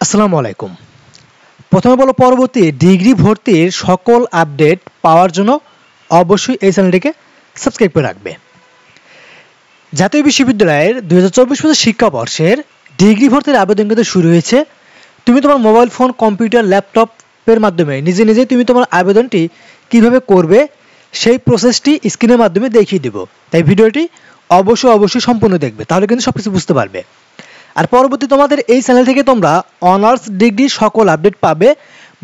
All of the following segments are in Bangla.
আসসালামু আলাইকুম। প্রথমে বলো, পরবর্তী ডিগ্রি ভর্তির সকল আপডেট পাওয়ার জন্য অবশ্যই এই চ্যানেলটিকে সাবস্ক্রাইব করে রাখবে। জাতীয় বিশ্ববিদ্যালয়ের 2024-25 শিক্ষাবর্ষের ডিগ্রি ভর্তির আবেদন কিন্তু শুরু হয়েছে। তুমি তোমার মোবাইল ফোন, কম্পিউটার, ল্যাপটপের মাধ্যমে নিজে তুমি তোমার আবেদনটি কিভাবে করবে সেই প্রসেসটি স্ক্রিনের মাধ্যমে দেখিয়ে দেব। তাই ভিডিওটি অবশ্যই সম্পূর্ণ দেখবে, তাহলে কিন্তু সবকিছু বুঝতে পারবে। আর পরবর্তী তোমাদের এই চ্যানেল থেকে তোমরা অনার্স ডিগ্রি সকল আপডেট পাবে।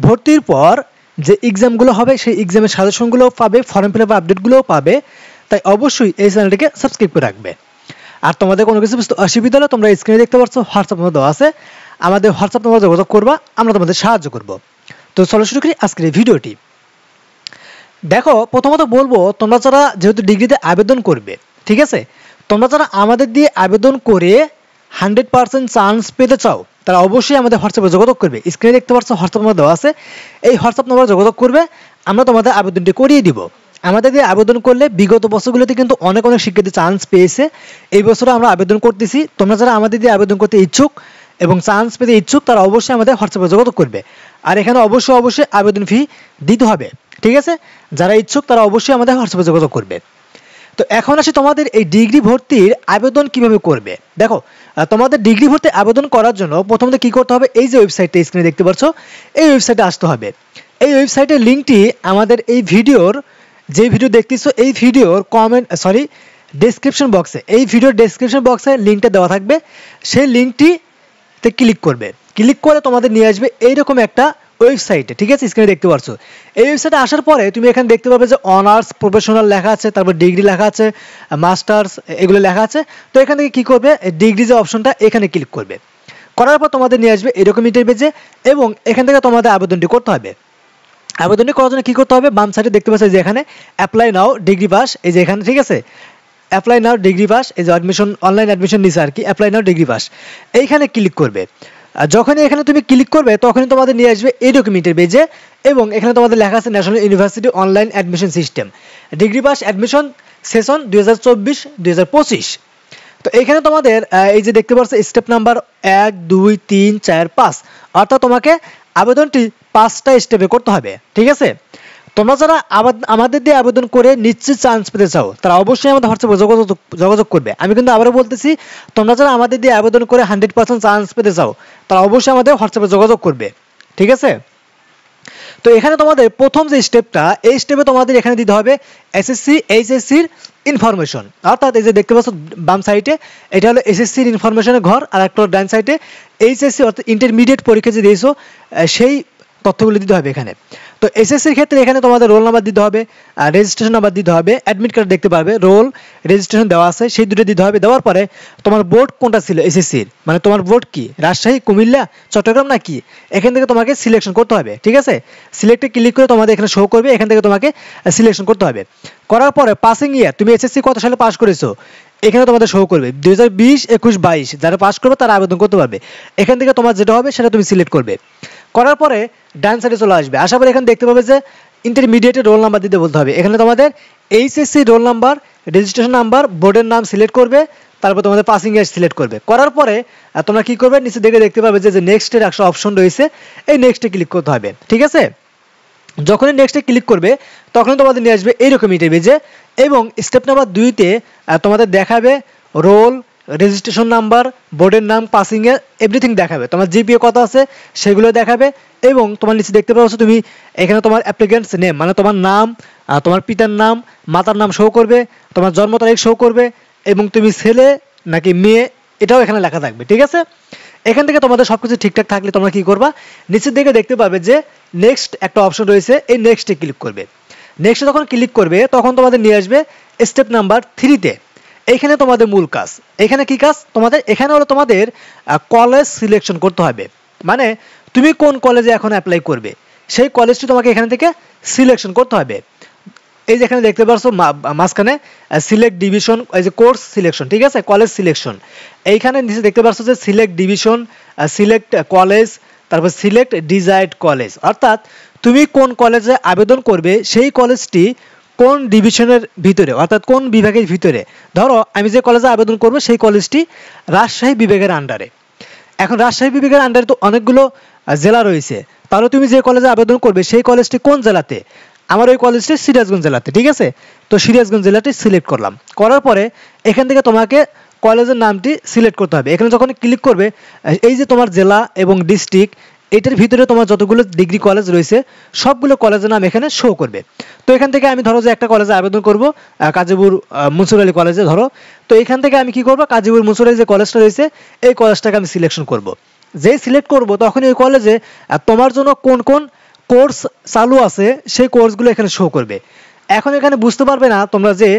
ভর্তির পর যে এক্সামগুলো হবে সেই এক্সামের সাজেশনগুলোও পাবে, ফর্ম ফিল আপ আপডেটগুলোও পাবে। তাই অবশ্যই এই চ্যানেলটিকে সাবস্ক্রাইব করে রাখবে। আর তোমাদের কোনো কিছু বুঝতে অসুবিধা হলে তোমরা স্ক্রিনে দেখতে পাচ্ছ হোয়াটসঅ্যাপ নম্বর দেওয়া আছে, আমাদের হোয়াটসঅ্যাপ নম্বর যোগাযোগ করবা, আমরা তোমাদের সাহায্য করব। তো চলো শুরু করি আজকের এই ভিডিওটি। দেখো, প্রথমত বলবো, তোমরা যারা যেহেতু ডিগ্রিতে আবেদন করবে, ঠিক আছে, তোমরা যারা আমাদের দিয়ে আবেদন করে 100% চান্স পেতে চাও তারা অবশ্যই আমাদের হোয়াটসঅ্যাপে যোগাযোগ করবে। স্ক্রিনে দেখতে পাচ্ছ হোয়াটসঅ্যাপ নম্বর দেওয়া আছে, এই হোয়াটসঅ্যাপ নম্বরে যোগাযোগ করবে, আমরা তোমাদের আবেদনটি করিয়ে দিব। আমাদের দিয়ে আবেদন করলে বিগত বছরগুলোতে কিন্তু অনেক শিক্ষার্থী চান্স পেয়েছে। এই বছরে আমরা আবেদন করতেছি। তোমরা যারা আমাদের দিয়ে আবেদন করতে ইচ্ছুক এবং চান্স পেতে ইচ্ছুক তারা অবশ্যই আমাদের হোয়াটসঅ্যাপে যোগাযোগ করবে। আর এখানে অবশ্যই আবেদন ফি দিতে হবে, ঠিক আছে। যারা ইচ্ছুক তারা অবশ্যই আমাদের হোয়াটসঅ্যাপে যোগাযোগ করবে। তো এখন আসি তোমাদের এই ডিগ্রি ভর্তির আবেদন কিভাবে করবে। দেখো, তোমাদের ডিগ্রি ভর্তি আবেদন করার জন্য প্রথমত কি করতে হবে, এই যে ওয়েবসাইটটা স্ক্রিনে দেখতে পাচ্ছ এই ওয়েবসাইটে আসতে হবে। এই ওয়েবসাইটের লিঙ্কটি আমাদের এই ভিডিওর, যে ভিডিও দেখতেছো এই ভিডিওর ডেসক্রিপশন বক্সে, এই ভিডিওর ডেসক্রিপশন বক্সে লিঙ্কটা দেওয়া থাকবে। সেই লিঙ্কটিতে ক্লিক করবে। ক্লিক করে তোমাদের নিয়ে আসবে এইরকম একটা ওয়েবসাইটে, ঠিক আছে, স্ক্রিনে দেখতে পাচ্ছ। এই ওয়েবসাইটে আসার পরে তুমি এখানে দেখতে পাবে যে অনার্স প্রফেশনাল লেখা আছে, তারপর ডিগ্রি লেখা আছে, মাস্টার্স এগুলো লেখা আছে। তো এখান থেকে কি করবে, ডিগ্রি যে অপশনটা এখানে ক্লিক করবে। করার পর তোমাদের নিয়ে আসবে এরকম ইন্টারভিউতে, এবং এখান থেকে তোমাদের আবেদনটি করতে হবে। আবেদনটি করার জন্য কি করতে হবে, বাম সাইডে দেখতে পাচ্ছ যে এখানে অ্যাপ্লাই নাও ডিগ্রি পাস, এই যে এখানে, ঠিক আছে, অ্যাপ্লাই নাও ডিগ্রি পাস, এই যে অ্যাডমিশন, অনলাইন অ্যাডমিশন নিছে আর কি, অ্যাপ্লাই নাও ডিগ্রি পাস, এইখানে ক্লিক করবে। আর যখনই এখানে তুমি ক্লিক করবে তখনই তোমাদের নিয়ে আসবে এই ডকুমেন্টের পেজে, এবং এখানে তোমাদের লেখা আছে national university online admission system degree pass admission session 2024-2025। তো এখানে তোমাদের এই যে দেখতে পাচ্ছ স্টেপ নাম্বার 1, 2, 3, 4, 5, অর্থাৎ তোমাকে আবেদনটি 5টা স্টেপে করতে হবে, ঠিক আছে। তোমরা যারা আমাদের দিয়ে আবেদন করে নিশ্চিত চান্স পেতে চাও তারা অবশ্যই আমাদের হোয়াটসঅ্যাপে যোগাযোগ করবে। আমি কিন্তু আবারও বলতেছি, তোমরা যারা আমাদের দিয়ে আবেদন করে 100% চান্স পেতে চাও তারা অবশ্যই আমাদের হোয়াটসঅ্যাপে যোগাযোগ করবে, ঠিক আছে। তো এখানে তোমাদের প্রথম যে স্টেপটা, এই স্টেপে তোমাদের এখানে দিতে হবে এসএসসি এইচএসসির ইনফরমেশন, অর্থাৎ এই যে দেখতে পাচ্ছ বাম সাইডে এটা হলো এসএসসির ইনফরমেশনের ঘর, আর একটা ডান সাইডে এইচএসসি অর্থাৎ ইন্টারমিডিয়েট পরীক্ষা যে দিয়েছো সেই তথ্যগুলো দিতে হবে এখানে। তো এসএসসির ক্ষেত্রে এখানে তোমাদের রোল নাম্বার দিতে হবে, রেজিস্ট্রেশন নাম্বার দিতে হবে, অ্যাডমিট কার্ড দেখতে পারবে, রোল রেজিস্ট্রেশন দেওয়া আছে সেই দুটো দিতে হবে। দেওয়ার পরে তোমার বোর্ড কোনটা ছিল এসএসসির, মানে তোমার বোর্ড কি, রাজশাহী, কুমিল্লা, চট্টগ্রাম না কি, এখান থেকে তোমাকে সিলেকশন করতে হবে, ঠিক আছে। সিলেক্টে ক্লিক করে তোমাদের এখানে শো করবে, এখান থেকে তোমাকে সিলেকশন করতে হবে। করার পরে পাসিং ইয়ার, তুমি এসএসসি কত সালে পাস করেছো এখানে তোমাদের শো করবে, 2020, 21, 22 যারা পাস করবে তারা আবেদন করতে পারবে। এখান থেকে তোমার যেটা হবে সেটা তুমি সিলেক্ট করবে। করার পরে ডান সাইডে চলে আসবে, আসার পরে এখানে দেখতে পাবে যে ইন্টারমিডিয়েটের রোল নাম্বার দিতে বলতে হবে। এখানে তোমাদের HSC roll number, registration number, বোর্ডের নাম সিলেক্ট করবে, তারপর তোমাদের পাসিং ইয়ার সিলেক্ট করবে। করার পরে তোমরা কি করবে, নিচে দেখতে পাবে যে নেক্সটের একটা অপশন রয়েছে, এই নেক্সটে ক্লিক করতে হবে, ঠিক আছে। যখনই নেক্সটে ক্লিক করবে তখনই তোমাদের নিয়ে আসবে এইরকম ইন্টারভিউতে, এবং স্টেপ নাম্বার 2-তে তোমাদের দেখাবে রোল, রেজিস্ট্রেশন নাম্বার, বোর্ডের নাম, পাসিং এর এভরিথিং দেখাবে, তোমার জিপিএ কত আছে সেগুলো দেখাবে। এবং তোমার নিচে দেখতে পাচ্ছ তুমি এখানে তোমার অ্যাপ্লিক্যান্টস নেম, মানে তোমার নাম, তোমার পিতার নাম, মাতার নাম শো করবে, তোমার জন্ম তারিখ শো করবে, এবং তুমি ছেলে নাকি মেয়ে এটাও এখানে লেখা থাকবে, ঠিক আছে। এখান থেকে তোমাদের সবকিছু ঠিকঠাক থাকলে তোমরা কি করবা, নিচের দিকে দেখতে পাবে যে নেক্সট একটা অপশন রয়েছে, এই নেক্সটে ক্লিক করবে। নেক্সটে যখন ক্লিক করবে তখন তোমাদের নিয়ে আসবে স্টেপ নাম্বার 3-তে। এইখানে তোমাদের মূল কাজ, এখানে কি কাজ তোমাদের, এখানে হলো তোমাদের কলেজ সিলেকশন করতে হবে, মানে তুমি কোন কলেজে এখন অ্যাপ্লাই করবে সেই কলেজটি তোমাকে এখান থেকে সিলেকশন করতে হবে। এই যে এখানে দেখতে পাচ্ছ মাঝখানে সিলেক্ট ডিভিশন, এই যে কোর্স সিলেকশন, ঠিক আছে, কলেজ সিলেকশন। এইখানে নিচে দেখতে পাচ্ছ যে সিলেক্ট ডিভিশন, সিলেক্ট কলেজ, তারপর সিলেক্ট ডিজায়ার্ড কলেজ, অর্থাৎ তুমি কোন কলেজে আবেদন করবে সেই কলেজটি কোন ডিভিশনের ভিতরে, অর্থাৎ কোন বিভাগের ভিতরে। ধরো আমি যে কলেজে আবেদন করব সেই কলেজটি রাজশাহী বিভাগের আন্ডারে, এখন রাজশাহী বিভাগের আন্ডারে তো অনেকগুলো জেলা রয়েছে, তাহলে তুমি যে কলেজে আবেদন করবে সেই কলেজটি কোন জেলাতে? আমার ওই কলেজটি সিরাজগঞ্জ জেলাতে, ঠিক আছে। তো সিরাজগঞ্জ জেলাটি সিলেক্ট করলাম, করার পরে এখান থেকে তোমাকে কলেজের নামটি সিলেক্ট করতে হবে। এখানে যখন ক্লিক করবে এই যে তোমার জেলা এবং ডিস্ট্রিক্ট, এটার ভিতরে তোমার যতগুলো ডিগ্রি কলেজ রয়েছে সবগুলো কলেজের নাম এখানে শো করবে। তো এখান থেকে আমি ধরো যে একটা কলেজে আবেদন করব, কাজীপুর মনসুর আলী কলেজে ধরো। তো এখান থেকে আমি কি করব, কাজীপুর মনসুর আলী যে কলেজটা রয়েছে এই কলেজটাকে আমি সিলেকশন করব। যেই সিলেক্ট করব তখন ওই কলেজে তোমার জন্য কোন কোন কোর্স চালু আছে সেই কোর্সগুলো এখানে শো করবে। এখন এখানে বুঝতে পারবে না তোমরা যে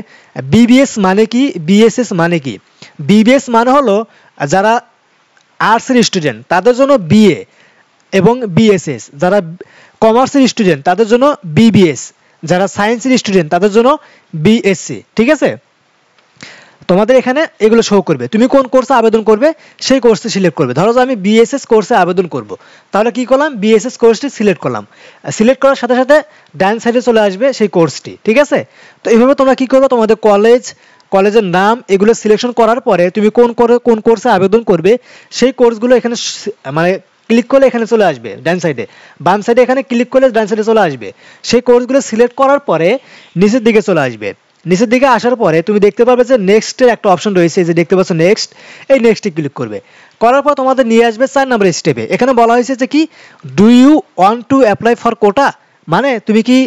বিবিএস মানে কি, বিএসএস মানে কি। বিবিএস মানে হলো যারা আর্টসের স্টুডেন্ট তাদের জন্য বিএ এবং বিএসএস, যারা কমার্সের স্টুডেন্ট তাদের জন্য বিবিএস, যারা সায়েন্সের স্টুডেন্ট তাদের জন্য বিএসসি, ঠিক আছে। তোমাদের এখানে এগুলো শো করবে, তুমি কোন কোর্সে আবেদন করবে সেই কোর্সটি সিলেক্ট করবে। ধরো যে আমি বিএসএস কোর্সে আবেদন করব, তাহলে কি করলাম, বিএসএস কোর্সটি সিলেক্ট করলাম। সিলেক্ট করার সাথে সাথে ডান সাইডে চলে আসবে সেই কোর্সটি, ঠিক আছে। তো এইভাবে তোমরা কি করবে, তোমাদের কলেজের নাম এগুলো সিলেকশন করার পরে তুমি কোন কোর্সে আবেদন করবে সেই কোর্সগুলো এখানে মানে ক্লিক করলে এখানে চলে আসবে ডান সাইডে, বাম সাইডে এখানে ক্লিক করলে ডান সাইডে চলে আসবে। সেই কোর্সগুলো সিলেক্ট করার পরে নিচের দিকে চলে আসবে। নিচের দিকে আসার পরে তুমি দেখতে পাবে যে নেক্সটের একটা অপশন রয়েছে, যে দেখতে পাচ্ছ নেক্সট, এই নেক্সটে ক্লিক করবে। করার পর তোমাদের নিয়ে আসবে 4 নম্বর স্টেপে। এখানে বলা হয়েছে যে কি, do you want to apply for quota, মানে তুমি কি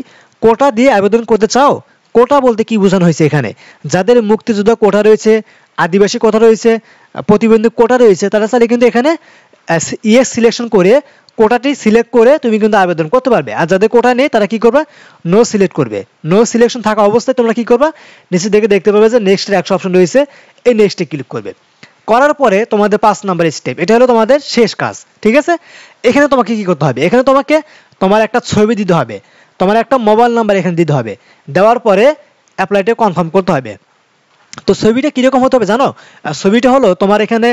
কোটা দিয়ে আবেদন করতে চাও। কোটা বলতে কি বোঝানো হয়েছে, এখানে যাদের মুক্তিযোদ্ধা কোটা রয়েছে, আদিবাসী কোটা রয়েছে, প্রতিবন্ধী কোটা রয়েছে, তারা চাইলে কিন্তু এখানে ইয়েস সিলেকশন করে কোটাটি সিলেক্ট করে তুমি কিন্তু আবেদন করতে পারবে। আর যাদের কোটা নেই তারা কি করবে, নো সিলেক্ট করবে। নো সিলেকশন থাকা অবস্থায় তোমরা কি করবে, নিচে দিকে দেখতে পাবে যে নেক্সটের একটা অপশন রয়েছে, এই নেক্সটে ক্লিক করবে। করার পরে তোমাদের 5 নম্বর স্টেপ, এটা হলো তোমাদের শেষ কাজ, ঠিক আছে। এখানে তোমাকে কি করতে হবে, এখানে তোমাকে তোমার একটা ছবি দিতে হবে, তোমার একটা মোবাইল নাম্বার এখানে দিতে হবে। দেওয়ার পরে অ্যাপ্লাইটা কনফার্ম করতে হবে। তো ছবিটা কীরকম হতে হবে জানো, ছবিটা হলো তোমার এখানে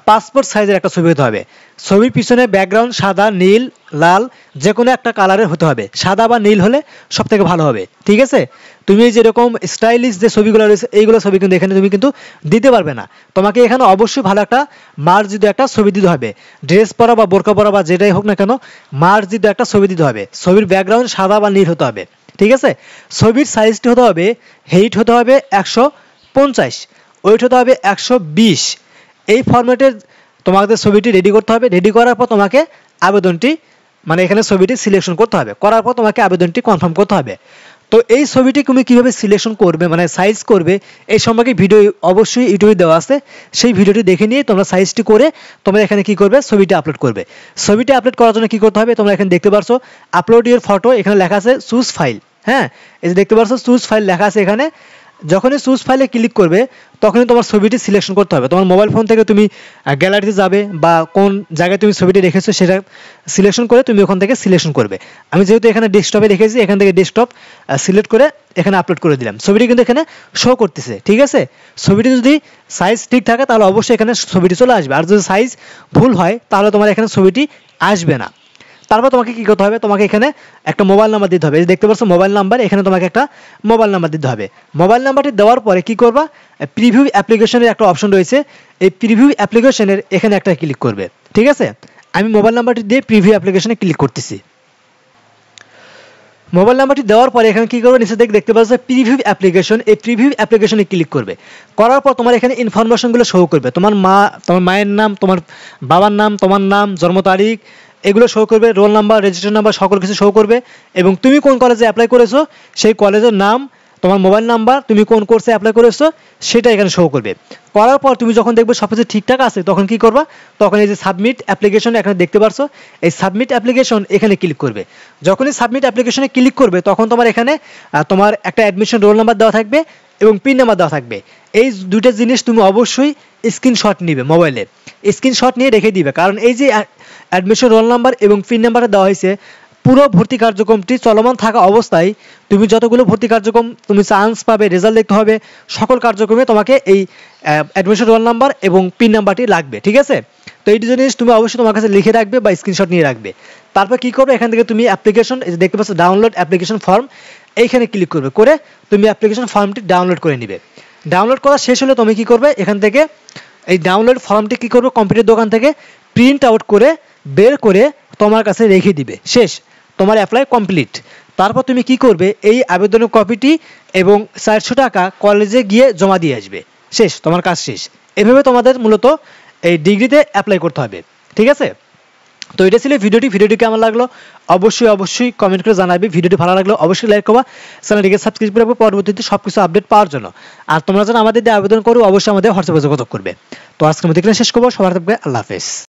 পাসপোর্ট সাইজের একটা ছবি হতে হবে। ছবির পিছনে ব্যাকগ্রাউন্ড সাদা, নীল, লাল যে কোনো একটা কালারের হতে হবে। সাদা বা নীল হলে সব থেকে ভালো হবে, ঠিক আছে। তুমি যেরকম স্টাইলিশ যে ছবিগুলো রয়েছে এইগুলো ছবি কিন্তু এখানে তুমি কিন্তু দিতে পারবে না। তোমাকে এখানে অবশ্যই ভালো একটা মার্জিত একটা ছবি দিতে হবে। ড্রেস পরা বা বোরকা পরা বা যেটাই হোক না কেন, মার্জিত একটা ছবি দিতে হবে। ছবির ব্যাকগ্রাউন্ড সাদা বা নীল হতে হবে, ঠিক আছে। ছবির সাইজটি হতে হবে, হেইট হতে হবে 150, ওয়েট হতে হবে 120। এই ফরম্যাটের তোমাদের ছবিটি রেডি করতে হবে। রেডি করার পর তোমাকে আবেদনটি মানে এখানে ছবিটি সিলেকশন করতে হবে। করার পর তোমাকে আবেদনটি কনফার্ম করতে হবে। তো এই ছবিটি তুমি কিভাবে সিলেকশন করবে মানে সাইজ করবে এই সম্পর্কে ভিডিও অবশ্যই ইউটিউবে দেওয়া আছে, সেই ভিডিওটি দেখে নিয়ে তোমরা সাইজটি করে তোমরা এখানে কি করবে, ছবিটি আপলোড করবে। ছবিটি আপলোড করার জন্য কি করতে হবে, তোমরা এখানে দেখতে পারছো আপলোড ইওর ফটো, এখানে লেখা আছে চুজ ফাইল। হ্যাঁ, এই যে দেখতে পারছো চুজ ফাইল লেখা আছে এখানে। যখনই চুজ ফাইলে ক্লিক করবে তখনই তোমার ছবিটি সিলেকশন করতে হবে। তোমার মোবাইল ফোন থেকে তুমি গ্যালারিতে যাবে বা কোন জায়গায় তুমি ছবিটি রেখেছো সেটা সিলেকশন করে তুমি ওখান থেকে সিলেকশন করবে। আমি যেহেতু এখানে ডেস্কটপে রেখেছি, এখান থেকে ডেস্কটপ সিলেক্ট করে এখানে আপলোড করে দিলাম। ছবিটি কিন্তু এখানে শো করতেছে, ঠিক আছে। ছবিটি যদি সাইজ ঠিক থাকে তাহলে অবশ্যই এখানে ছবিটি চলে আসবে, আর যদি সাইজ ভুল হয় তাহলে তোমার এখানে ছবিটি আসবে না। তারপর তোমাকে কি করতে হবে, তোমাকে এখানে একটা মোবাইল নাম্বার দিতে হবে। দেখতে পাচ্ছ মোবাইল নাম্বার, এখানে তোমাকে একটা মোবাইল নাম্বার দিতে হবে। মোবাইল নাম্বারটি দেওয়ার পরে কি করবা, প্রিভিউ অ্যাপ্লিকেশনের একটা অপশন রয়েছে, এই প্রিভিউ অ্যাপ্লিকেশনের এখানে একটা ক্লিক করবে, ঠিক আছে। আমি মোবাইল নাম্বারটি দিয়ে প্রিভিউ অ্যাপ্লিকেশনে ক্লিক করতেছি। মোবাইল নাম্বারটি দেওয়ার পরে এখানে কি করবে, নিচে দেখতে পাচ্ছ প্রিভিউ অ্যাপ্লিকেশন, এই প্রিভিউ অ্যাপ্লিকেশনে ক্লিক করবে। করার পর তোমার এখানে ইনফরমেশনগুলো শো করবে, তোমার মায়ের নাম, তোমার বাবার নাম, তোমার নাম, জন্ম তারিখ এগুলো শো করবে, রোল নাম্বার, রেজিস্ট্রেশন নাম্বার সকল কিছু শো করবে। এবং তুমি কোন কলেজে অ্যাপ্লাই করেছো সেই কলেজের নাম, তোমার মোবাইল নাম্বার, তুমি কোন কোর্সে অ্যাপ্লাই করেছো সেটা এখানে শো করবে। করার পর তুমি যখন দেখবে সব কিছু ঠিকঠাক আছে তখন কি করবা, তখন এই যে সাবমিট অ্যাপ্লিকেশন এখানে দেখতে পারছো, এই সাবমিট অ্যাপ্লিকেশন এখানে ক্লিক করবে। যখনই সাবমিট অ্যাপ্লিকেশনে ক্লিক করবে তখন তোমার এখানে তোমার একটা অ্যাডমিশন রোল নাম্বার দেওয়া থাকবে এবং পিন নাম্বার দেওয়া থাকবে। এই দুটো জিনিস তুমি অবশ্যই স্ক্রিনশট নিবে, মোবাইলে স্ক্রিনশট নিয়ে রেখে দিবে, কারণ এই যে অ্যাডমিশন রোল নাম্বার এবং পিন নাম্বারটা দেওয়া হয়েছে পুরো ভর্তি কার্যক্রমটি চলমান থাকা অবস্থায় তুমি যতগুলো ভর্তি কার্যক্রম তুমি চান্স পাবে, রেজাল্ট দেখতে হবে, সকল কার্যক্রমে তোমাকে এই অ্যাডমিশন রোল নাম্বার এবং পিন নাম্বারটি লাগবে, ঠিক আছে। তো এই জিনিস তুমি অবশ্যই তোমার কাছে লিখে রাখবে বা স্ক্রিনশট নিয়ে রাখবে। তারপর কি করবে, এখান থেকে তুমি অ্যাপ্লিকেশন দেখতে পাচ্ছ ডাউনলোড অ্যাপ্লিকেশন ফর্ম, এইখানে ক্লিক করবে, করে তুমি অ্যাপ্লিকেশন ফর্মটি ডাউনলোড করে নিবে। ডাউনলোড করা শেষ হলে তুমি কি করবে, এখান থেকে এই ডাউনলোড ফর্মটি কি করবে কম্পিউটার দোকান থেকে প্রিন্ট আউট করে বের করে তোমার কাছে রেখে দিবে। শেষ, তোমার অ্যাপ্লাই কমপ্লিট। তারপর তুমি কি করবে, এই আবেদনের কপিটি এবং 400 টাকা কলেজে গিয়ে জমা দিয়ে আসবে। শেষ, তোমার কাজ শেষ। এভাবে তোমাদের মূলত এই ডিগ্রিতে অ্যাপ্লাই করতে হবে। ঠিক আছে, তো এটা ছিল ভিডিওটি কেমন লাগলো অবশ্যই কমেন্ট করে জানাবে। ভিডিওটি ভালো লাগলো অবশ্যই লাইক করবা, চ্যানেলটিকে সাবস্ক্রাইব করে রাখবে পরবর্তীতে সবকিছু আপডেট পাওয়ার জন্য। আর তোমরা যেন আমাদের দিয়ে আবেদন করো অবশ্যই আমাদের হোয়াটসঅ্যাপে যোগাযোগ করবে। তো আজকের মধ্যে এখানে শেষ করবো। সবার থাকবে, আল্লাহ হাফেজ।